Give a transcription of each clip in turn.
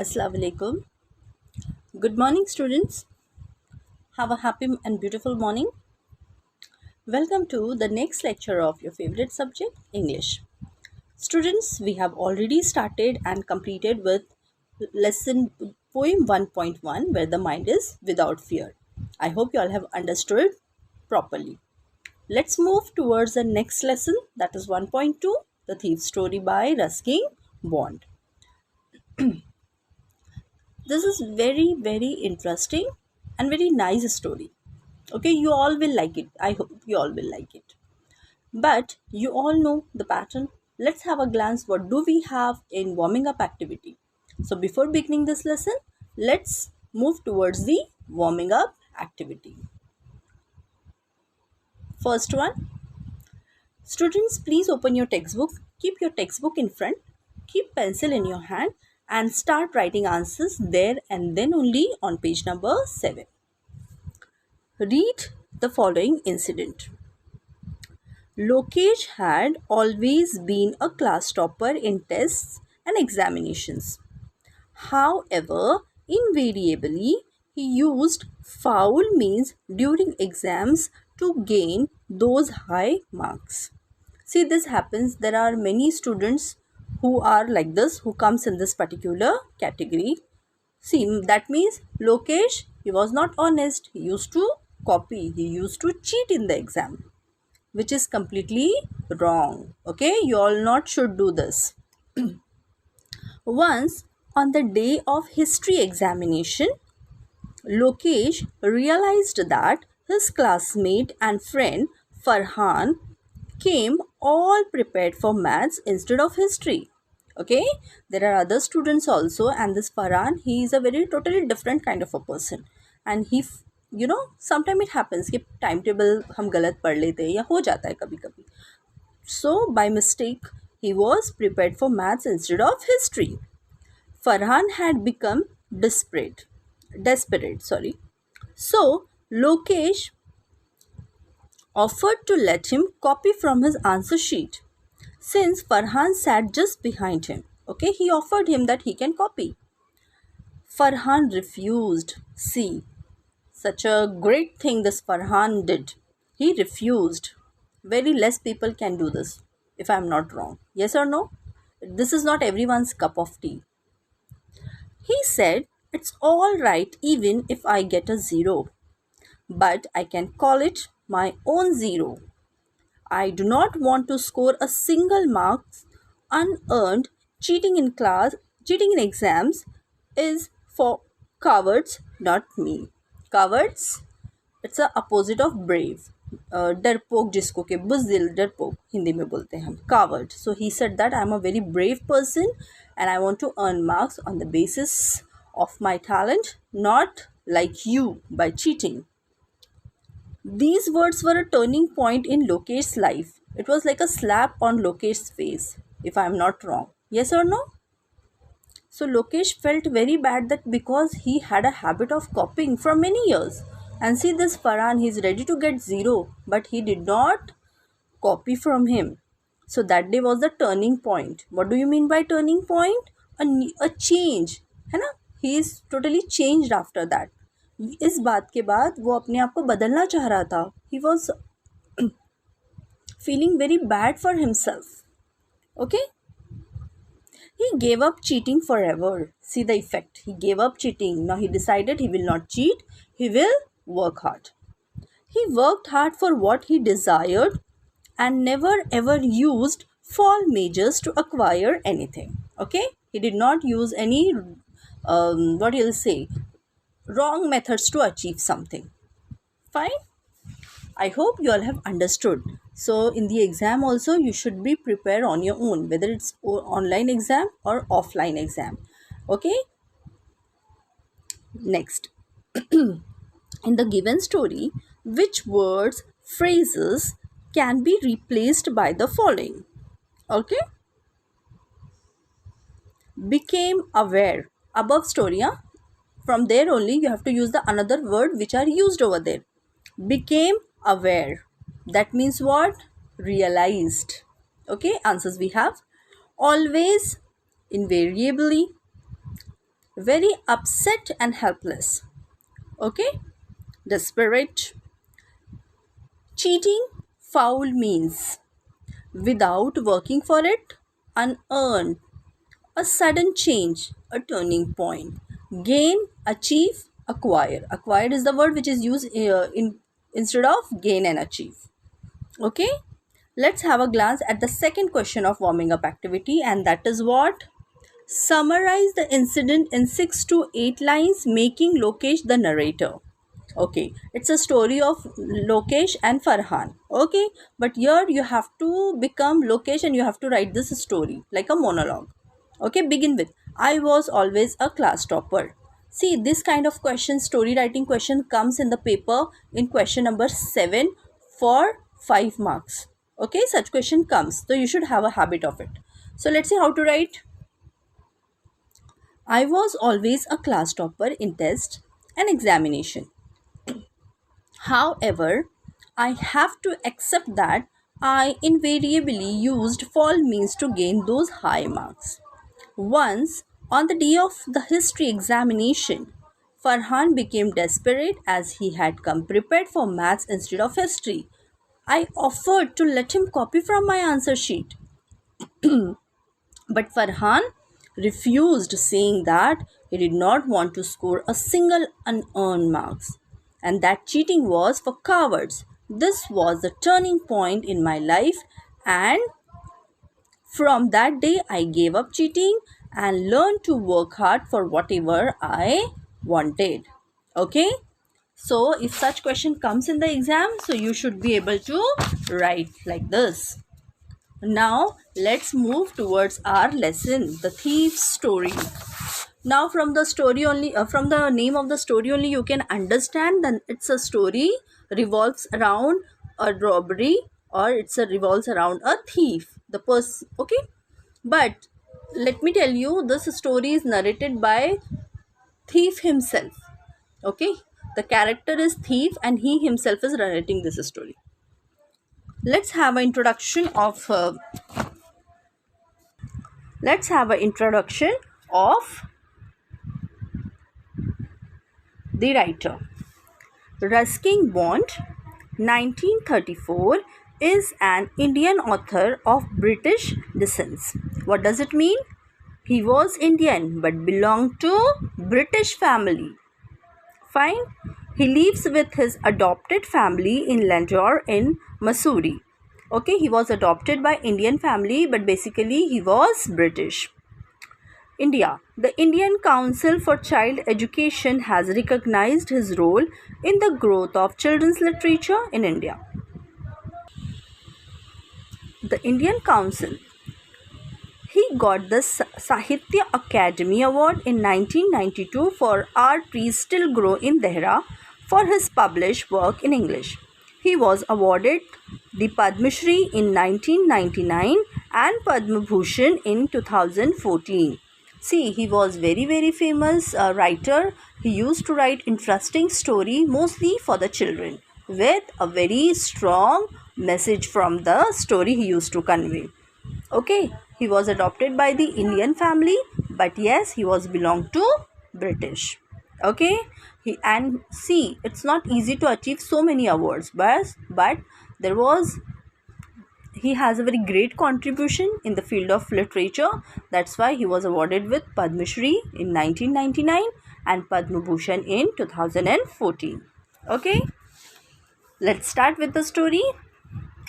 Assalamu alaikum. Good morning, students. Have a happy and beautiful morning. Welcome to the next lecture of your favorite subject, English. Students, we have already started and completed with lesson poem 1.1 where the mind is without fear. I hope you all have understood properly. Let's move towards the next lesson, that is 1.2, The Thief's Story by Ruskin Bond. This is very interesting and very nice story. Okay, you all will like it. I hope you all will like it. But you all know the pattern. Let's have a glance. What do we have in warming up activity? So before beginning this lesson, let's move towards the warming up activity. First one, students, please open your textbook. Keep your textbook in front. Keep pencil in your hand and start writing answers there and then only on page number 7. Read the following incident. Lokesh had always been a class topper in tests and examinations. However, invariably, he used foul means during exams to gain those high marks. See, this happens. There are many students who are like this, who comes in this particular category. See, that means Lokesh, he was not honest. He used to copy. He used to cheat in the exam, which is completely wrong. Okay, you all not should do this. Once on the day of history examination, Lokesh realized that his classmate and friend Farhan came all prepared for maths instead of history. Okay, there are other students also, and this Farhan, he is a very totally different kind of a person, and he sometimes it happens कि time table हम गलत पढ़ लेते हैं या हो जाता है कभी कभी. So by mistake he was prepared for maths instead of history. Farhan had become desperate. So Lokesh offered to let him copy from his answer sheet. Since Farhan sat just behind him, okay, he offered him that he can copy. Farhan refused. See, such a great thing this Farhan did. He refused. Very less people can do this, if I am not wrong. Yes or no? This is not everyone's cup of tea. He said, it's all right even if I get a 0, but I can call it my own 0. I do not want to score a single mark unearned. Cheating in class, cheating in exams is for cowards, not me. Cowards, it's the opposite of brave. डरपोक जिसको के बुज़दिल डरपोक हिंदी में बोलते हैं हम coward. So he said that I am a very brave person and I want to earn marks on the basis of my talent, not like you by cheating. These words were a turning point in Lokesh's life. It was like a slap on Lokesh's face, if I am not wrong. Yes or no? So Lokesh felt very bad that because he had a habit of copying for many years. And see this Farhan, he is ready to get 0, but he did not copy from him. So that day was the turning point. What do you mean by turning point? A change, है ना? He is totally changed after that. इस बात के बाद वो अपने आप को बदलना चाह रहा था. He was feeling very bad for himself. Okay? He gave up cheating forever. See the effect. He gave up cheating. Now he decided he will not cheat. He will work hard. He worked hard for what he desired and never ever used fall majors to acquire anything. Okay? He did not use any, what you'll say, wrong methods to achieve something. Fine? I hope you all have understood. So in the exam also you should be prepared on your own, whether it's online exam or offline exam. Okay? Next. In the given story, which words, phrases can be replaced by the following? Okay? Became aware. Above story, from there only you have to use the another word which are used over there. Became aware. That means what? Realized. Okay, answers we have. Always, invariably, very upset and helpless. Okay, desperate. Cheating, foul means without working for it, unearned, a sudden change, a turning point. Gain, achieve, acquire. Acquired is the word which is used in instead of gain and achieve. Okay, let's have a glance at the second question of warming up activity, and that is what? Summarize the incident in 6 to 8 lines, making Lokesh the narrator. Okay, it's a story of Lokesh and Farhan. Okay, but here you have to become Lokesh and you have to write this story like a monologue. Okay, begin with I was always a class topper. See, this kind of question, story writing question, comes in the paper in question number 7 for 5 marks. Okay, such question comes, so you should have a habit of it. So let's see how to write. I was always a class topper in test and examination. However, I have to accept that I invariably used fall means to gain those high marks. Once, on the day of the history examination, Farhan became desperate as he had come prepared for maths instead of history. I offered to let him copy from my answer sheet. But Farhan refused, saying that he did not want to score a single unearned marks and that cheating was for cowards. This was the turning point in my life, and from that day I gave up cheating and learned to work hard for whatever I wanted. Okay? So if such question comes in the exam, so you should be able to write like this. Now let's move towards our lesson, the thief's story. Now from the story only, from the name of the story only, you can understand that it's a story revolves around a robbery, or revolves around a thief, the person. Okay, but let me tell you, this story is narrated by thief himself. Okay, the character is thief and he himself is narrating this story. Let's have an introduction of the writer. Ruskin Bond, 1934, is an Indian author of British descent. What does it mean? He was Indian but belonged to British family. Fine. He lives with his adopted family in Lanjor in Missouri. Okay, he was adopted by Indian family but basically he was British. India. The Indian Council for Child Education has recognized his role in the growth of children's literature in India. The Indian Council. He got the Sahitya Academy Award in 1992 for Our Trees Still Grow in Dehra for his published work in English. He was awarded the Padma Shri in 1999 and Padma Bhushan in 2014. See, he was very famous writer. He used to write interesting story mostly for the children with a very strong message from the story he used to convey. Okay, he was adopted by the Indian family, but yes, he was belonged to British. Okay, see, it's not easy to achieve so many awards, but he has a very great contribution in the field of literature. That's why he was awarded with Padma Shri in 1999 and Padma Bhushan in 2014. Okay, let's start with the story.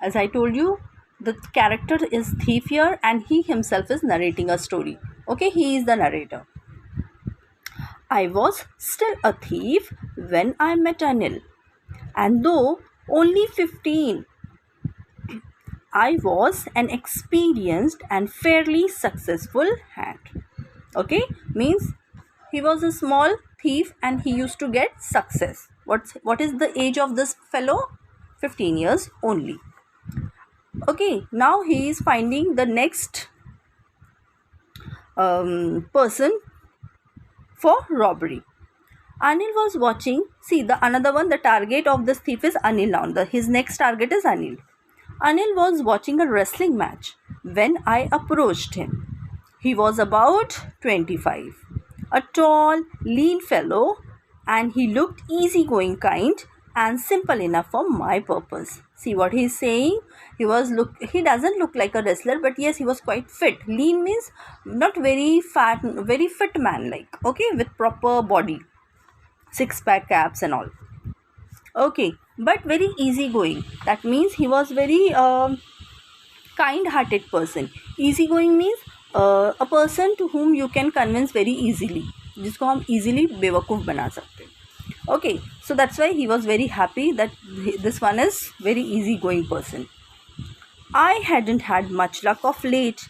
As I told you, the character is thief here and he himself is narrating a story. Okay, he is the narrator. I was still a thief when I met Anil, and though only 15, I was an experienced and fairly successful hand. Okay, means he was a small thief and he used to get success. What is the age of this fellow? 15 years only. Okay, now he is finding the next person for robbery. Anil was watching. See, the target of this thief is Anil now. His next target is Anil. Anil was watching a wrestling match when I approached him. He was about 25. a tall, lean fellow, and he looked easygoing, kind, and simple enough for my purpose. See what he's saying? He doesn't look like a wrestler, but yes, he was quite fit. Lean means not very fat, very fit man like, okay, with proper body, six-pack abs and all. Okay, but very easygoing. That means he was very kind-hearted person. Easygoing means a person to whom you can convince very easily, जिसको हम easily बेवकूफ़ बना सकते हैं. Okay, so that's why he was very happy that this one is very easygoing person. I hadn't had much luck of late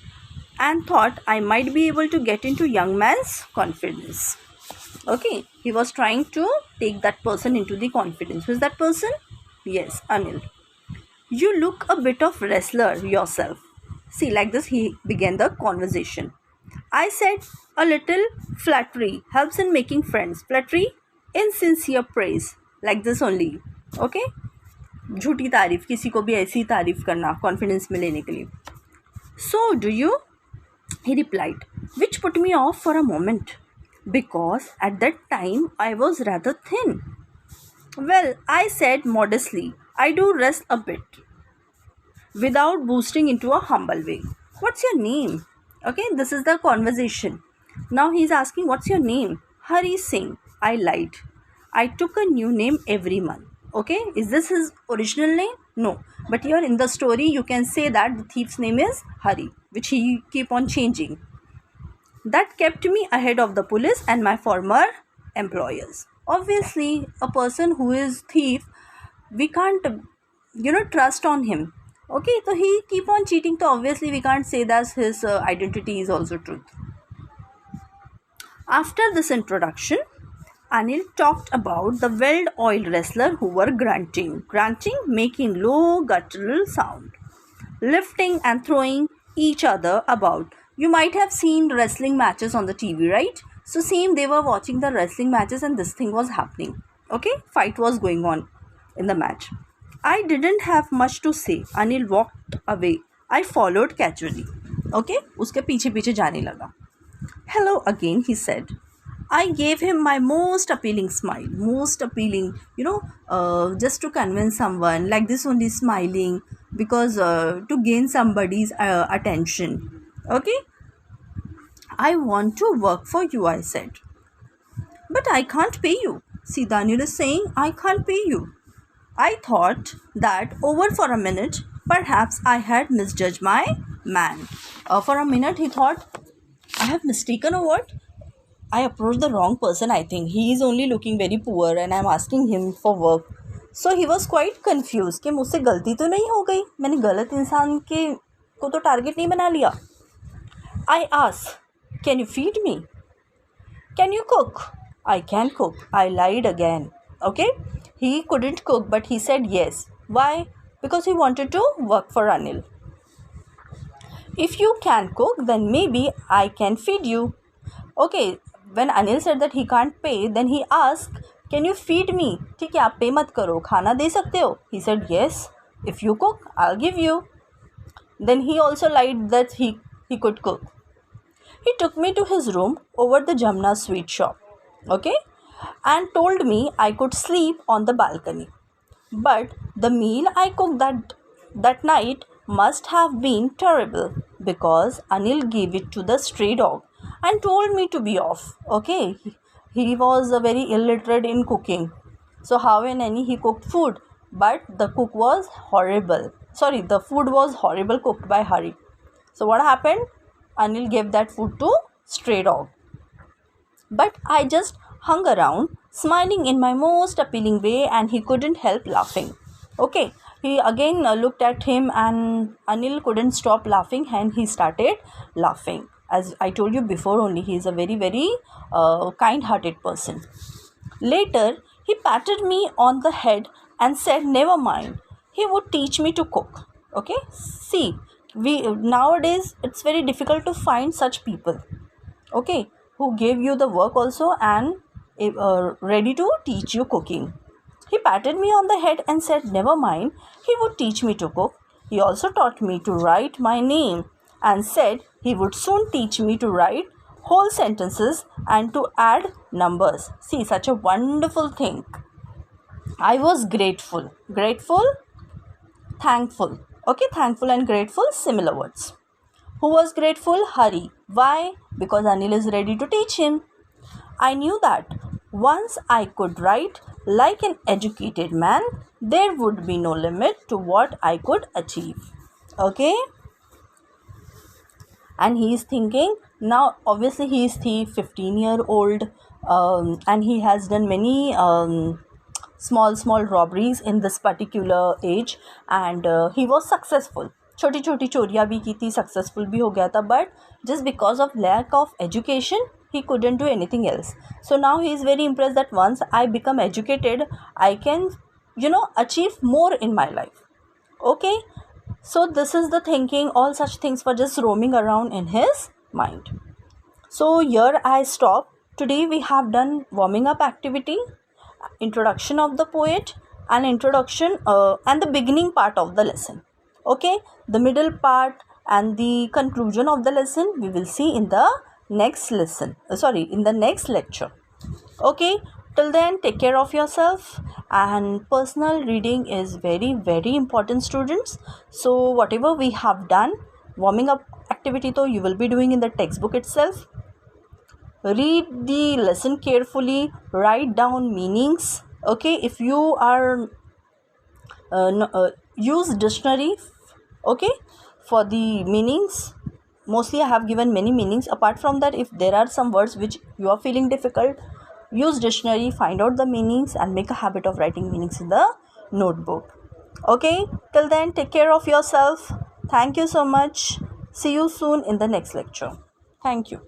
and thought I might be able to get into young man's confidence. Okay, he was trying to take that person into the confidence. Who is that person? Yes, Anil. You look a bit of wrestler yourself. See, like this he began the conversation. I said, a little flattery helps in making friends. Flattery, insincere praise. Like this only. Okay? झूठी तारीफ, किसी को भी ऐसी तारीफ करना confidence में लेने के लिए. So, do you? He replied, which put me off for a moment, because at that time I was rather thin. Well, I said modestly, I do rest a bit, without boosting into a humble way. What's your name? Okay, this is the conversation. Now he's asking, what's your name? Hari Singh. I lied. I took a new name every month. Okay, is this his original name? No. But here in the story, you can say that the thief's name is Hari, which he keep on changing. That kept me ahead of the police and my former employers. Obviously, a person who is thief, we can't, trust on him. Okay, so he keep on cheating, so obviously we can't say that his identity is also truth. After this introduction, Anil talked about the well-oiled wrestler who were grunting, making low guttural sound, lifting and throwing each other about. You might have seen wrestling matches on the TV, right? So same, they were watching the wrestling matches and this thing was happening. Okay, fight was going on in the match. I didn't have much to say. Anil walked away. I followed casually. Okay, उसके पीछे पीछे जाने लगा. Hello again, he said. I gave him my most appealing smile. Most appealing, just to convince someone, like this only smiling, because to gain somebody's attention. Okay? I want to work for you, I said. But I can't pay you. See, Daniel is saying, I can't pay you. I thought that over for a minute, perhaps I had misjudged my man. For a minute, he thought, I have mistaken a what? I approached the wrong person, I think. He is only looking very poor and I am asking him for work. So he was quite confused कि मुझसे गलती तो नहीं हो गई, मैंने गलत इंसान के को तो टारगेट नहीं बना लिया. I asked, can you feed me? Can you cook? I can cook. I lied again. Okay? He couldn't cook, but he said yes. Why? Because he wanted to work for Anil. If you can cook, then maybe I can feed you. Okay, when Anil said that he can't pay, then he asked, can you feed me? ठीक है, आप पे मत करो, खाना दे सकते हो? He said yes. If you cook, I'll give you. Then he also lied that he could cook. He took me to his room over the Jamna sweet shop. Okay? And told me I could sleep on the balcony. But the meal I cooked that night must have been terrible, because Anil gave it to the stray dog and told me to be off. Okay, he was very illiterate in cooking. So how and any he cooked food, but the cook was horrible. Sorry, the food was horrible cooked by Hari. So what happened? Anil gave that food to stray dog. But I just hung around, smiling in my most appealing way, and he couldn't help laughing. Okay, he again looked at him and Anil couldn't stop laughing and he started laughing. As I told you before only, he is a very, very kind-hearted person. Later, he patted me on the head and said, never mind, he would teach me to cook. Okay, see, nowadays it's very difficult to find such people, okay, who gave you the work also and ready to teach you cooking. He patted me on the head and said, never mind, he would teach me to cook. He also taught me to write my name and said he would soon teach me to write whole sentences and to add numbers. See, such a wonderful thing. I was grateful. Grateful, thankful. Okay, thankful and grateful, similar words. Who was grateful? Hari. Why? Because Anil is ready to teach him. I knew that once I could write like an educated man, there would be no limit to what I could achieve. Okay? And he is thinking, now obviously he is the 15-year-old and he has done many small robberies in this particular age, and he was successful. छोटी छोटी चोरियाँ भी की थी, successful भी हो गया था, but just because of lack of education he couldn't do anything else. So now he is very impressed that once I become educated, I can achieve more in my life. Okay, so this is the thinking. All such things were just roaming around in his mind. So here I stop. Today we have done warming up activity, introduction of the poet, and introduction and the beginning part of the lesson. Okay, the middle part and the conclusion of the lesson we will see in the next lesson. In the next lecture. Okay, till then take care of yourself, and personal reading is very very important, students. So whatever we have done, warming up activity though you will be doing in the textbook itself. Read the lesson carefully, write down meanings. Okay, if you are use dictionary, okay, for the meanings. Mostly I have given many meanings. Apart from that, if there are some words which you are feeling difficult, use dictionary, find out the meanings and make a habit of writing meanings in the notebook. Okay, till then take care of yourself. Thank you so much. See you soon in the next lecture. Thank you.